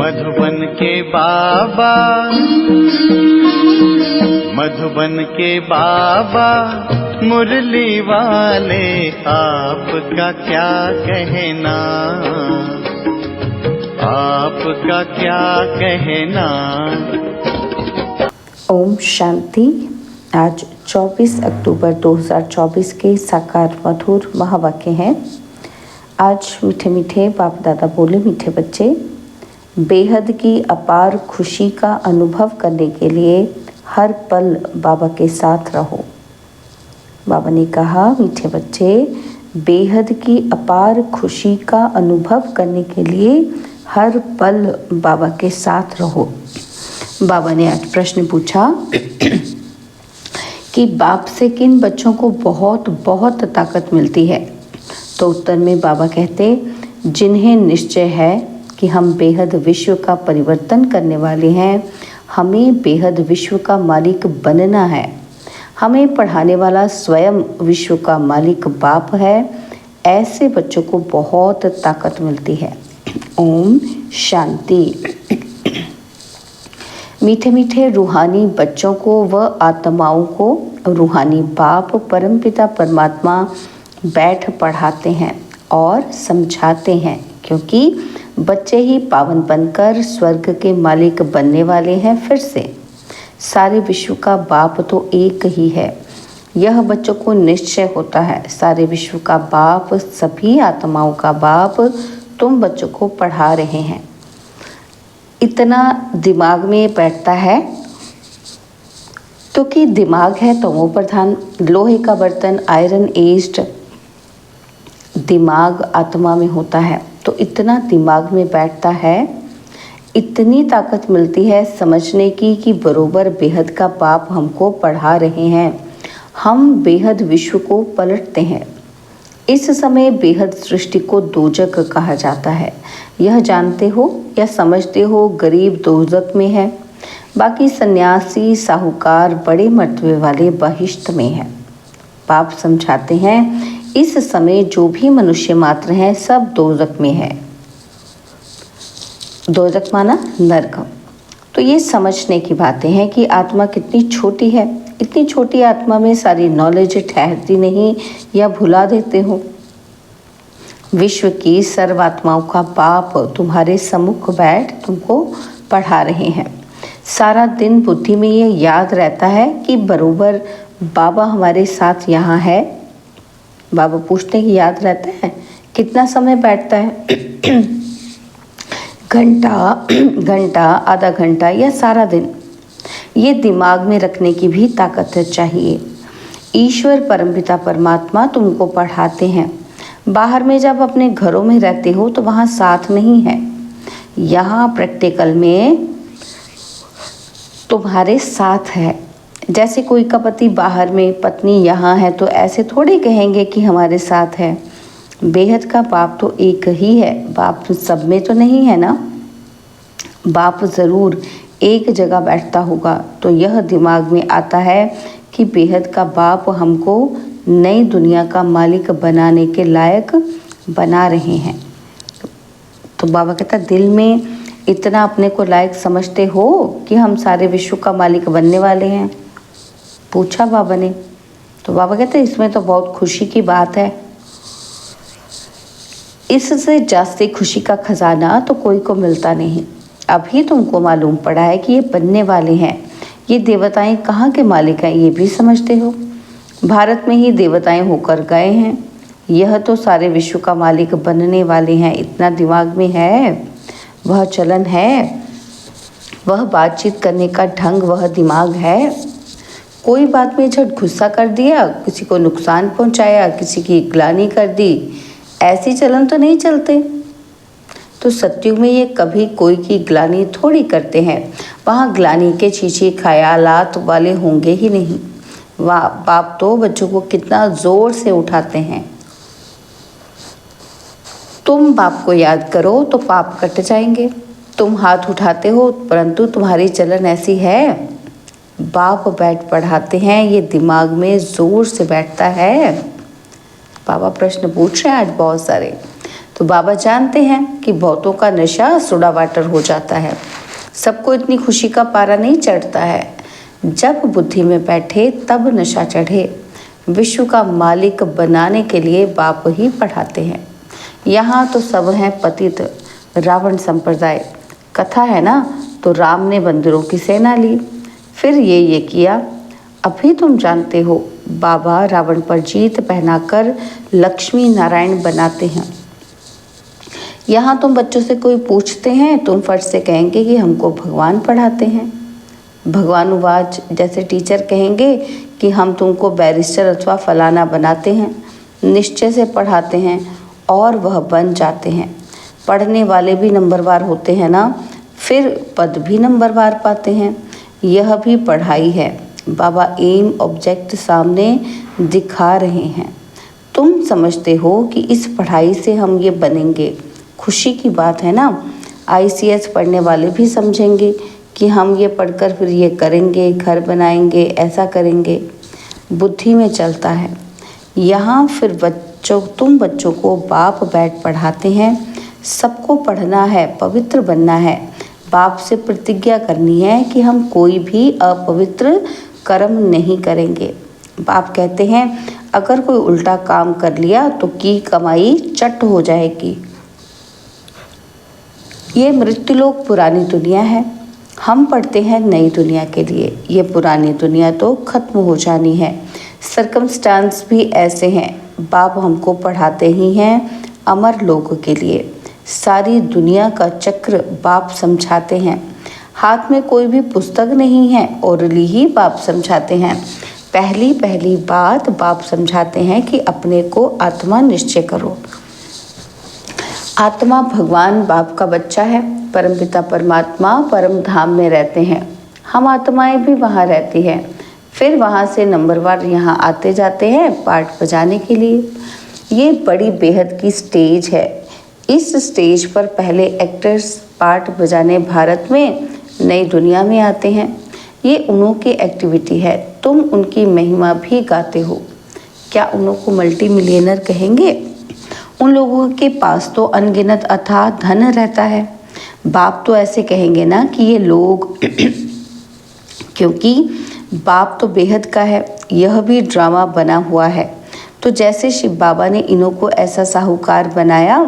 मधुबन के बाबा, मधुबन के बाबा मुरली वाले, आपका क्या कहना, आपका क्या कहना। ओम शांति। आज 24 अक्टूबर 2024 के साकार मधुर महावाक्य हैं। आज मीठे मीठे बाप दादा बोले, मीठे बच्चे, बेहद की अपार खुशी का अनुभव करने के लिए हर पल बाबा के साथ रहो। बाबा ने कहा, मीठे बच्चे, बेहद की अपार खुशी का अनुभव करने के लिए हर पल बाबा के साथ रहो। बाबा ने आज प्रश्न पूछा कि बाप से किन बच्चों को बहुत बहुत ताकत मिलती है। तो उत्तर में बाबा कहते, जिन्हें निश्चय है कि हम बेहद विश्व का परिवर्तन करने वाले हैं, हमें बेहद विश्व का मालिक बनना है, हमें पढ़ाने वाला स्वयं विश्व का मालिक बाप है, ऐसे बच्चों को बहुत ताकत मिलती है। ओम शांति। मीठे मीठे रूहानी बच्चों को व आत्माओं को रूहानी बाप परमपिता परमात्मा बैठ पढ़ाते हैं और समझाते हैं, क्योंकि बच्चे ही पावन बनकर स्वर्ग के मालिक बनने वाले हैं। फिर से सारे विश्व का बाप तो एक ही है, यह बच्चों को निश्चय होता है। सारे विश्व का बाप, सभी आत्माओं का बाप तुम बच्चों को पढ़ा रहे हैं। इतना दिमाग में बैठता है तो कि दिमाग है तमो प्रधान, लोहे का बर्तन, आयरन एज्ड दिमाग आत्मा में होता है। तो इतना दिमाग में बैठता है, इतनी ताकत मिलती है समझने की कि बरोबर बेहद का बाप हमको पढ़ा रहे हैं, हम बेहद विश्व को पलटते हैं। इस समय बेहद सृष्टि को दोजक कहा जाता है। यह जानते हो या समझते हो, गरीब दोजक में है, बाकी सन्यासी साहूकार बड़े मर्तबे वाले बहिश्त में है। बाप समझाते हैं, इस समय जो भी मनुष्य मात्र हैं सब दोजक में है। दोजक माना नरक। तो ये समझने की बातें हैं कि आत्मा कितनी छोटी है। इतनी छोटी आत्मा में सारी नॉलेज ठहरती नहीं या भुला देते हो। विश्व की सर्वात्माओं का बाप तुम्हारे सम्मुख बैठ तुमको पढ़ा रहे हैं। सारा दिन बुद्धि में ये याद रहता है कि बरोबर बाबा हमारे साथ यहाँ है। बाबा पूछते हैं कि याद रहता है, कितना समय बैठता है? घंटा, आधा घंटा या सारा दिन? ये दिमाग में रखने की भी ताकत चाहिए। ईश्वर परमपिता परमात्मा तुमको पढ़ाते हैं। बाहर में जब अपने घरों में रहते हो तो वहाँ साथ नहीं है, यहाँ प्रैक्टिकल में तुम्हारे साथ है। जैसे कोई का पति बाहर में, पत्नी यहाँ है, तो ऐसे थोड़े कहेंगे कि हमारे साथ है। बेहद का बाप तो एक ही है, बाप सब में तो नहीं है ना। बाप ज़रूर एक जगह बैठता होगा। तो यह दिमाग में आता है कि बेहद का बाप हमको नई दुनिया का मालिक बनाने के लायक बना रहे हैं। तो बाबा कहता, दिल में इतना अपने को लायक समझते हो कि हम सारे विश्व का मालिक बनने वाले हैं? पूछा बाबा ने। तो बाबा कहते, इसमें तो बहुत खुशी की बात है। इससे जास्ती खुशी का खजाना तो कोई को मिलता नहीं। अभी तुमको मालूम पड़ा है कि ये बनने वाले हैं। ये देवताएं कहाँ के मालिक हैं ये भी समझते हो। भारत में ही देवताएं होकर गए हैं, यह तो सारे विश्व का मालिक बनने वाले हैं। इतना दिमाग में है, वह चलन है, वह बातचीत करने का ढंग, वह दिमाग है। कोई बात में झट गुस्सा कर दिया, किसी को नुकसान पहुंचाया, किसी की ग्लानि कर दी, ऐसी चलन तो नहीं चलते। तो सत्युग में ये कभी कोई की ग्लानि थोड़ी करते हैं। वहाँ ग्लानि के छीछे ख्यालात वाले होंगे ही नहीं। वाह, बाप तो बच्चों को कितना जोर से उठाते हैं। तुम बाप को याद करो तो पाप कट जाएंगे। तुम हाथ उठाते हो परंतु तुम्हारी चलन ऐसी है। बाप बैठ पढ़ाते हैं, ये दिमाग में जोर से बैठता है। बाबा प्रश्न पूछ रहे हैं आज बहुत सारे। तो बाबा जानते हैं कि बहुतों का नशा सोडा वाटर हो जाता है, सबको इतनी खुशी का पारा नहीं चढ़ता है। जब बुद्धि में बैठे तब नशा चढ़े। विश्व का मालिक बनाने के लिए बाप ही पढ़ाते हैं। यहाँ तो सब हैं पतित, रावण संप्रदाय। कथा है ना, तो राम ने बंदरों की सेना ली, फिर ये किया। अभी तुम जानते हो, बाबा रावण पर जीत पहनाकर लक्ष्मी नारायण बनाते हैं। यहाँ तुम बच्चों से कोई पूछते हैं, तुम फट से कहेंगे कि हमको भगवान पढ़ाते हैं। भगवानुवाच, जैसे टीचर कहेंगे कि हम तुमको बैरिस्टर अथवा फलाना बनाते हैं, निश्चय से पढ़ाते हैं और वह बन जाते हैं। पढ़ने वाले भी नंबरवार होते हैं ना, फिर पद भी नंबरवार पाते हैं। यह भी पढ़ाई है। बाबा एम ऑब्जेक्ट सामने दिखा रहे हैं। तुम समझते हो कि इस पढ़ाई से हम ये बनेंगे। खुशी की बात है ना। ICS पढ़ने वाले भी समझेंगे कि हम ये पढ़कर फिर ये करेंगे, घर बनाएंगे, ऐसा करेंगे। बुद्धि में चलता है। यहाँ फिर तुम बच्चों को बाप बैठ पढ़ाते हैं। सबको पढ़ना है, पवित्र बनना है। बाप से प्रतिज्ञा करनी है कि हम कोई भी अपवित्र कर्म नहीं करेंगे। बाप कहते हैं अगर कोई उल्टा काम कर लिया तो की कमाई चट हो जाएगी। ये मृत्युलोक पुरानी दुनिया है, हम पढ़ते हैं नई दुनिया के लिए। ये पुरानी दुनिया तो खत्म हो जानी है। सर्कमस्टांस भी ऐसे हैं। बाप हमको पढ़ाते ही हैं अमर लोक के लिए। सारी दुनिया का चक्र बाप समझाते हैं। हाथ में कोई भी पुस्तक नहीं है, ओरली ही बाप समझाते हैं। पहली बात बाप समझाते हैं कि अपने को आत्मा निश्चय करो। आत्मा भगवान बाप का बच्चा है। परमपिता परमात्मा परम धाम में रहते हैं। हम आत्माएं भी वहाँ रहती हैं। फिर वहाँ से नंबरवार यहाँ आते जाते हैं पार्ट बजाने के लिए। ये बड़ी बेहद की स्टेज है। इस स्टेज पर पहले एक्टर्स पार्ट बजाने भारत में, नई दुनिया में आते हैं। ये उन्हों की एक्टिविटी है। तुम उनकी महिमा भी गाते हो। क्या उन्हों को मल्टी मिलियनर कहेंगे? उन लोगों के पास तो अनगिनत अथाह धन रहता है। बाप तो ऐसे कहेंगे ना कि ये लोग क्योंकि बाप तो बेहद का है। यह भी ड्रामा बना हुआ है। तो जैसे शिव बाबा ने इन्हों को ऐसा साहूकार बनाया,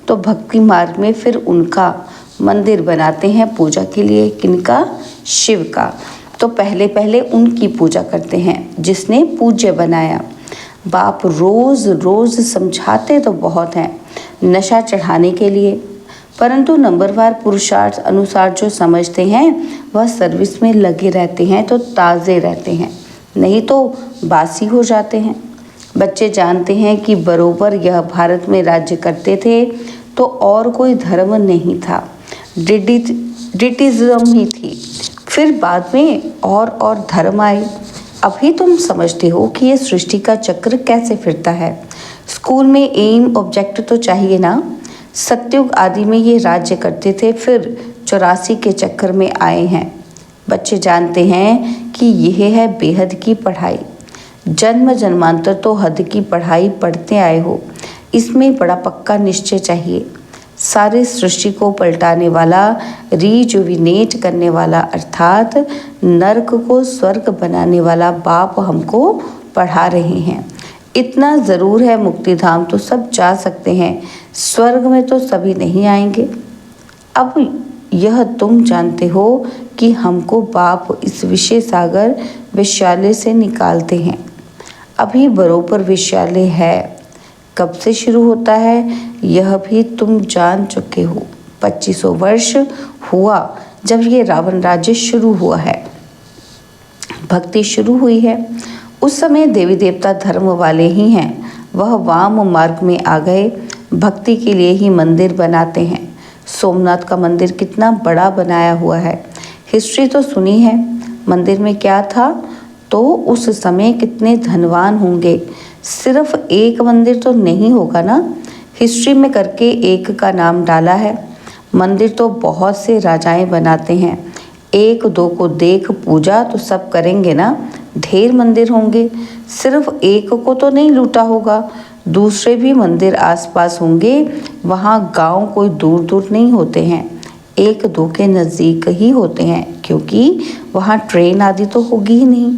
तो भक्ति मार्ग में फिर उनका मंदिर बनाते हैं पूजा के लिए। किनका? शिव का। तो पहले उनकी पूजा करते हैं जिसने पूज्य बनाया। बाप रोज रोज समझाते तो बहुत हैं नशा चढ़ाने के लिए, परंतु नंबरवार पुरुषार्थ अनुसार जो समझते हैं वह सर्विस में लगे रहते हैं तो ताज़े रहते हैं, नहीं तो बासी हो जाते हैं। बच्चे जानते हैं कि बरोबर यह भारत में राज्य करते थे तो और कोई धर्म नहीं था, ब्रिटिज्म ही थी। फिर बाद में और धर्म आए। अभी तुम समझते हो कि ये सृष्टि का चक्र कैसे फिरता है। स्कूल में एम ऑब्जेक्ट तो चाहिए ना। सत्युग आदि में ये राज्य करते थे, फिर 84 के चक्कर में आए हैं। बच्चे जानते हैं कि यह है बेहद की पढ़ाई। जन्म जन्मांतर तो हद की पढ़ाई पढ़ते आए हो। इसमें बड़ा पक्का निश्चय चाहिए। सारे सृष्टि को पलटाने वाला, रिजुविनेट करने वाला, अर्थात नरक को स्वर्ग बनाने वाला बाप हमको पढ़ा रहे हैं। इतना ज़रूर है, मुक्ति धाम तो सब जा सकते हैं, स्वर्ग में तो सभी नहीं आएंगे। अब यह तुम जानते हो कि हमको बाप इस विषय सागर विश्यालय से निकालते हैं। अभी बरोबर विश्यालय है। कब से शुरू होता है यह भी तुम जान चुके हो। 2500 वर्ष हुआ जब ये रावण राज्य शुरू हुआ है, भक्ति शुरू हुई है। उस समय देवी देवता धर्म वाले ही हैं, वह वाम मार्ग में आ गए। भक्ति के लिए ही मंदिर बनाते हैं। सोमनाथ का मंदिर कितना बड़ा बनाया हुआ है। हिस्ट्री तो सुनी है। मंदिर में क्या था तो उस समय कितने धनवान होंगे। सिर्फ एक मंदिर तो नहीं होगा ना, हिस्ट्री में करके एक का नाम डाला है। मंदिर तो बहुत से राजाएं बनाते हैं। एक दो को देख पूजा तो सब करेंगे ना, ढेर मंदिर होंगे। सिर्फ एक को तो नहीं लूटा होगा दूसरे भी मंदिर आसपास होंगे, वहाँ गांव कोई दूर दूर नहीं होते हैं, एक दो के नज़दीक ही होते हैं, क्योंकि वहाँ ट्रेन आदि तो होगी ही नहीं।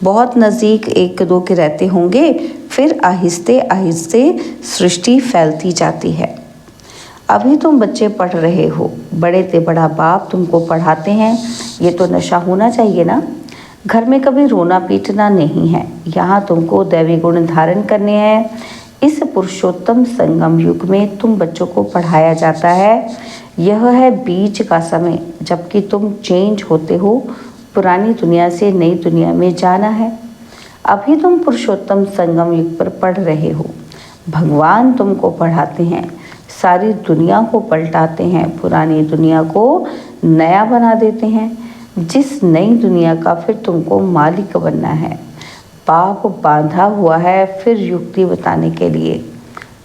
बहुत नज़दीक एक दो के रहते होंगे, फिर आहिस्ते आहिस्ते सृष्टि फैलती जाती है। अभी तुम बच्चे पढ़ रहे हो, बड़े से बड़ा बाप तुमको पढ़ाते हैं, ये तो नशा होना चाहिए ना। घर में कभी रोना पीटना नहीं है, यहाँ तुमको दैवी गुण धारण करने हैं। इस पुरुषोत्तम संगम युग में तुम बच्चों को पढ़ाया जाता है। यह है बीच का समय, जबकि तुम चेंज होते हो, पुरानी दुनिया से नई दुनिया में जाना है। अभी तुम पुरुषोत्तम संगम युग पर पढ़ रहे हो। भगवान तुमको पढ़ाते हैं, सारी दुनिया को पलटाते हैं, पुरानी दुनिया को नया बना देते हैं, जिस नई दुनिया का फिर तुमको मालिक बनना है। बाप बांधा हुआ है फिर युक्ति बताने के लिए,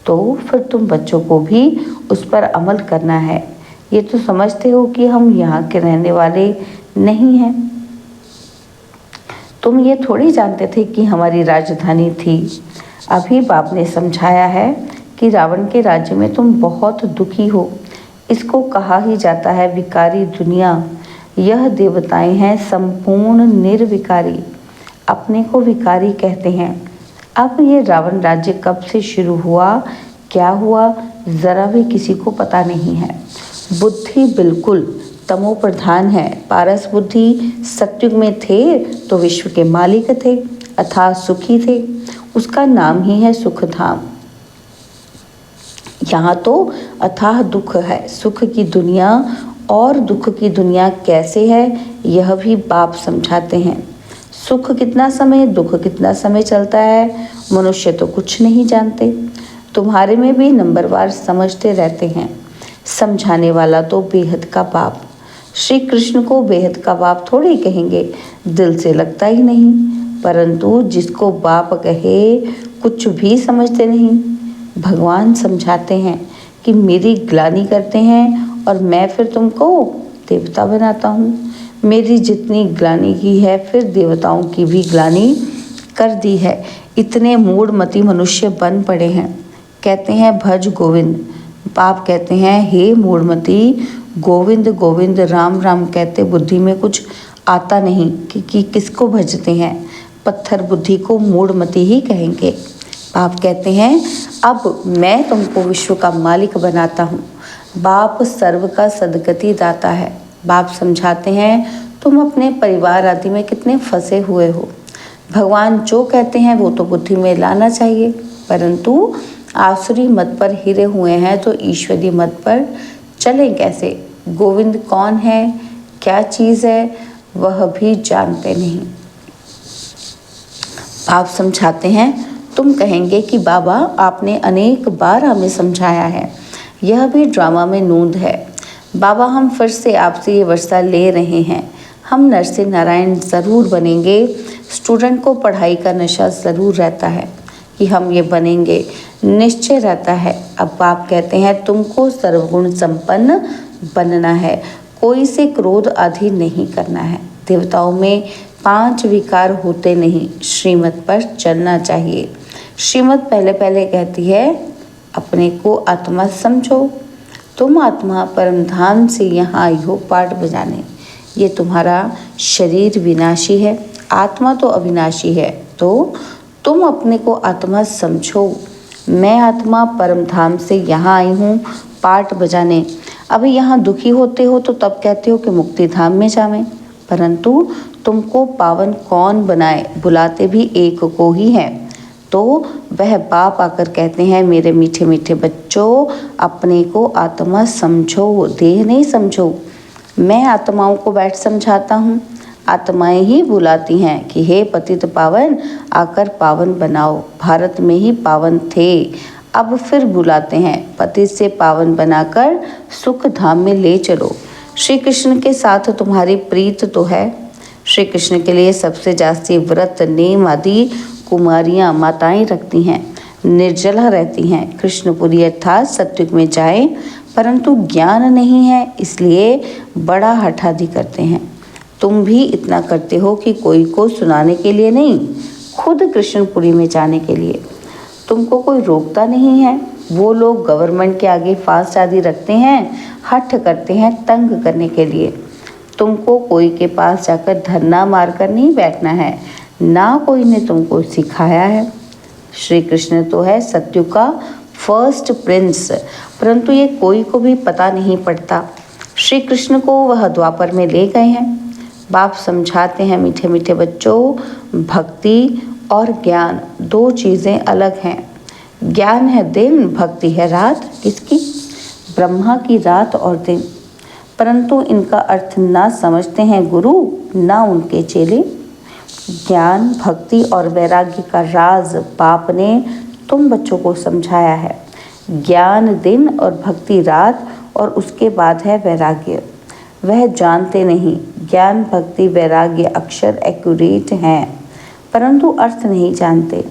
तो फिर तुम बच्चों को भी उस पर अमल करना है। ये तो समझते हो कि हम यहाँ के रहने वाले नहीं हैं। तुम ये थोड़ी जानते थे कि हमारी राजधानी थी। अभी बाप ने समझाया है कि रावण के राज्य में तुम बहुत दुखी हो। इसको कहा ही जाता है विकारी दुनिया। यह देवताएं हैं संपूर्ण निर्विकारी, अपने को विकारी कहते हैं। अब ये रावण राज्य कब से शुरू हुआ, क्या हुआ, जरा भी किसी को पता नहीं है। बुद्धि बिल्कुल तमो प्रधान है। पारस बुद्धि सत्युग में थे तो विश्व के मालिक थे, अथाह सुखी थे। उसका नाम ही है सुखधाम। यहाँ तो अथाह दुख है। सुख की दुनिया और दुख की दुनिया कैसे है, यह भी बाप समझाते हैं। सुख कितना समय, दुख कितना समय चलता है, मनुष्य तो कुछ नहीं जानते। तुम्हारे में भी नंबरवार समझते रहते हैं। समझाने वाला तो बेहद का बाप। श्री कृष्ण को बेहद का बाप थोड़े कहेंगे, दिल से लगता ही नहीं। परंतु जिसको बाप कहे कुछ भी समझते नहीं। भगवान समझाते हैं कि मेरी ग्लानि करते हैं और मैं फिर तुमको देवता बनाता हूँ। मेरी जितनी ग्लानि की है फिर देवताओं की भी ग्लानि कर दी है। इतने मूढ़मती मनुष्य बन पड़े हैं। कहते हैं भज गोविंद। बाप कहते हैं हे मूढ़मती, गोविंद गोविंद राम राम कहते बुद्धि में कुछ आता नहीं कि किसको भजते हैं। पत्थर बुद्धि को मूढ़मती ही कहेंगे। बाप कहते हैं अब मैं तुमको विश्व का मालिक बनाता हूँ। बाप सर्व का सदगति दाता है। बाप समझाते हैं तुम अपने परिवार आदि में कितने फंसे हुए हो। भगवान जो कहते हैं वो तो बुद्धि में लाना चाहिए, परंतु आसुरी मत पर हिरे हुए हैं तो ईश्वरी मत पर चलें कैसे। गोविंद कौन है, क्या चीज़ है, वह भी जानते नहीं। बाप समझाते हैं तुम कहेंगे कि बाबा आपने अनेक बार हमें समझाया है, यह भी ड्रामा में नूंद है। बाबा हम फिर से आपसे ये वर्षा ले रहे हैं। हम नर से नारायण ज़रूर बनेंगे। स्टूडेंट को पढ़ाई का नशा ज़रूर रहता है कि हम ये बनेंगे, निश्चय रहता है। अब बाप कहते हैं तुमको सर्वगुण संपन्न बनना है, कोई से क्रोध आदि नहीं करना है। देवताओं में 5 विकार होते नहीं, श्रीमत पर चलना चाहिए। श्रीमत पहले पहले कहती है अपने को आत्मा समझो। तुम आत्मा परम धाम से यहाँ आई हो पाठ बजाने। ये तुम्हारा शरीर विनाशी है, आत्मा तो अविनाशी है। तो तुम अपने को आत्मा समझो। मैं आत्मा परम धाम से यहाँ आई हूँ पाठ बजाने। अभी यहाँ दुखी होते हो तो तब कहते हो कि मुक्ति धाम में जावें, परंतु तुमको पावन कौन बनाए, बुलाते भी एक को ही है। तो वह बाप आकर कहते हैं मेरे मीठे मीठे बच्चों, अपने को आत्मा समझो, देह नहीं समझो। मैं आत्माओं को बैठ समझाता हूँ। आत्माएं ही बुलाती हैं कि हे पतित पावन आकर पावन बनाओ। भारत में ही पावन थे, अब फिर बुलाते हैं पतित से पावन बनाकर सुख धाम में ले चलो। श्री कृष्ण के साथ तुम्हारी प्रीत तो है। श्री कृष्ण के लिए सबसे जास्ती व्रत नेम आदि कुमारियाँ माताएं रखती हैं, निर्जला रहती हैं। कृष्णपुरी अर्थात सत्युग में जाएं, परंतु ज्ञान नहीं है इसलिए बड़ा हठादी करते हैं। तुम भी इतना करते हो कि कोई को सुनाने के लिए नहीं, खुद कृष्णपुरी में जाने के लिए। तुमको कोई रोकता नहीं है। वो लोग गवर्नमेंट के आगे फास्ट आदि रखते हैं, हठ करते हैं तंग करने के लिए। तुमको कोई के पास जाकर धरना मारकर नहीं बैठना है, ना कोई ने तुमको सिखाया है। श्री कृष्ण तो है सत्युग का फर्स्ट प्रिंस, परंतु ये कोई को भी पता नहीं पड़ता। श्री कृष्ण को वह द्वापर में ले गए हैं। बाप समझाते हैं, मीठे मीठे बच्चों, भक्ति और ज्ञान दो चीज़ें अलग हैं। ज्ञान है दिन, भक्ति है रात। किसकी? ब्रह्मा की रात और दिन। परंतु इनका अर्थ ना समझते हैं गुरु, ना उनके चेले। ज्ञान, भक्ति और वैराग्य का राज बाप ने तुम बच्चों को समझाया है। ज्ञान दिन और भक्ति रात, और उसके बाद है वैराग्य। वह जानते नहीं। ज्ञान, भक्ति, वैराग्य अक्षर एक्यूरेट हैं, परंतु अर्थ नहीं जानते।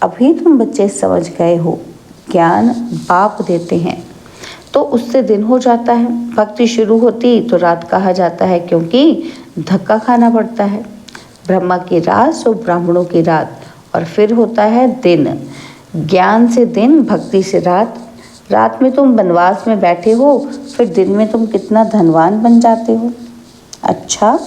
अभी तुम बच्चे समझ गए हो। ज्ञान बाप देते हैं तो उससे दिन हो जाता है। भक्ति शुरू होती तो रात कहा जाता है, क्योंकि धक्का खाना पड़ता है। ब्रह्मा की रात सो ब्राह्मणों की रात, और फिर होता है दिन। ज्ञान से दिन, भक्ति से रात। रात में तुम वनवास में बैठे हो, फिर दिन में तुम कितना धनवान बन जाते हो। अच्छा,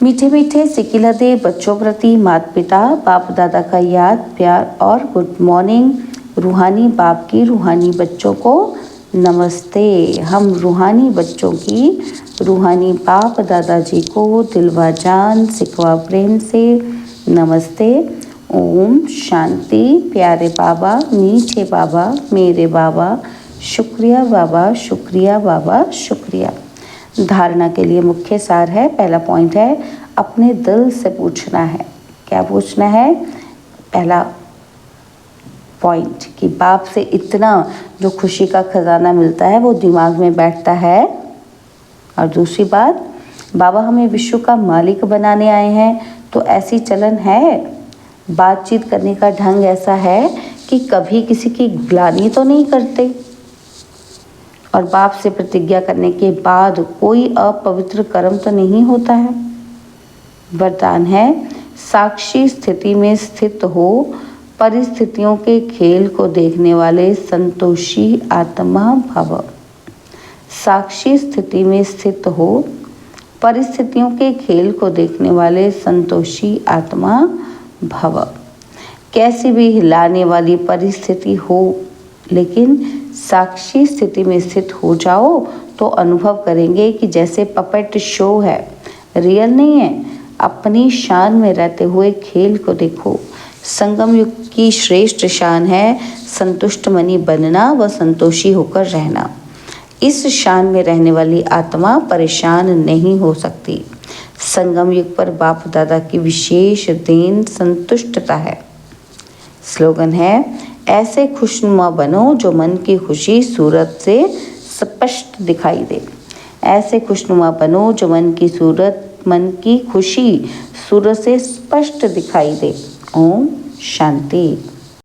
मीठे मीठे सिकिलदे बच्चों प्रति माता पिता बाप दादा का याद, प्यार और गुड मॉर्निंग। रूहानी बाप की रूहानी बच्चों को नमस्ते। हम रूहानी बच्चों की रूहानी बाप दादाजी को दिलवा जान सिकवा प्रेम से नमस्ते। ओम शांति। प्यारे बाबा, मीठे बाबा, मेरे बाबा, शुक्रिया बाबा, शुक्रिया बाबा, शुक्रिया। धारणा के लिए मुख्य सार है, पहला पॉइंट है अपने दिल से पूछना है। क्या पूछना है? पहला पॉइंट कि बाप से इतना जो खुशी का खजाना मिलता है वो दिमाग में बैठता है। और दूसरी बात, बाबा हमें विश्व का मालिक बनाने आए हैं, तो ऐसी चलन है। बातचीत करने का ढंग ऐसा है कि कभी किसी की ग्लानि तो नहीं करते, और बाप से प्रतिज्ञा करने के बाद कोई अपवित्र कर्म तो नहीं होता है। वरदान है साक्षी स्थिति में स्थित हो, परिस्थितियों के खेल को देखने वाले संतोषी आत्मा भव। साक्षी स्थिति में स्थित हो, परिस्थितियों के खेल को देखने वाले संतोषी आत्मा भव। कैसी भी हिलाने वाली परिस्थिति हो, लेकिन साक्षी स्थिति में स्थित हो जाओ तो अनुभव करेंगे कि जैसे पपेट शो है, रियल नहीं है। अपनी शान में रहते हुए खेल को देखो। संगम युग की श्रेष्ठ शान है संतुष्ट मनी बनना व संतोषी होकर रहना। इस शान में रहने वाली आत्मा परेशान नहीं हो सकती। संगम युग पर बाप दादा की विशेष देन संतुष्टता है। स्लोगन है, ऐसे खुशनुमा बनो जो मन की खुशी सूरत से स्पष्ट दिखाई दे। ऐसे खुशनुमा बनो जो मन की खुशी सूरत से स्पष्ट दिखाई दे। ओम शांति।